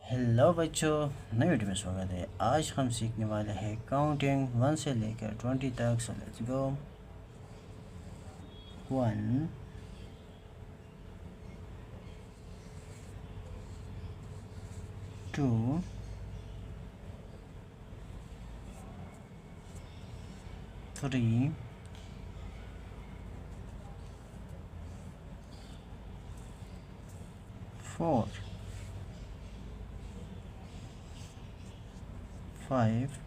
Hello बच्चों, नई video में स्वागत है। आज हम सीखने वाले हैं काउंटिंग 1 से लेकर 20 तक। So let's go. 1 2 3 4 5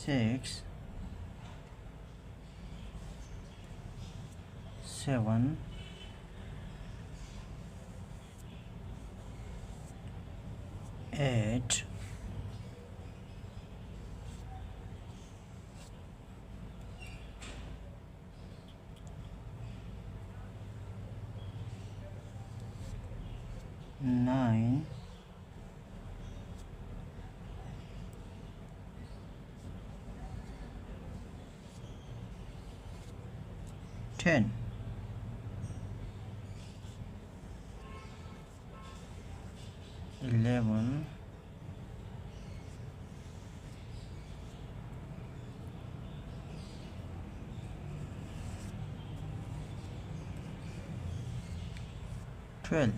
6 7 8 9 10 11 12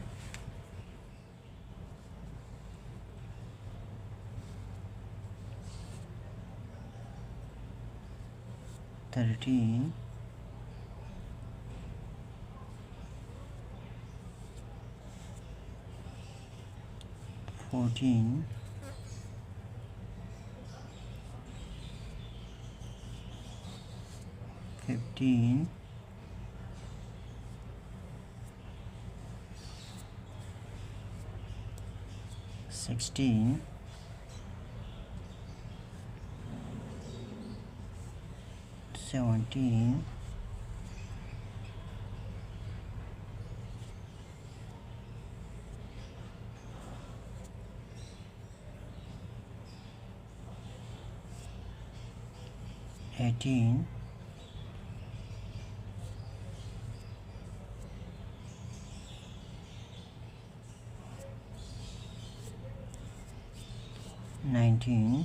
13 14 15 16 17 18 19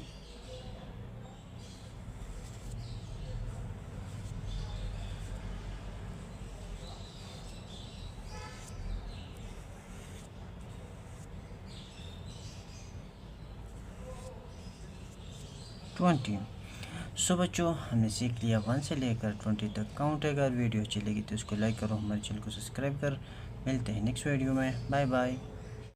20। सो बच्चों, हमने सीख लिया 1 से लेकर 20 तक काउंट। अगर वीडियो अच्छी लगी तो इसको लाइक करो, हमारे चैनल को सब्सक्राइब कर। मिलते हैं नेक्स्ट वीडियो में। Bye bye.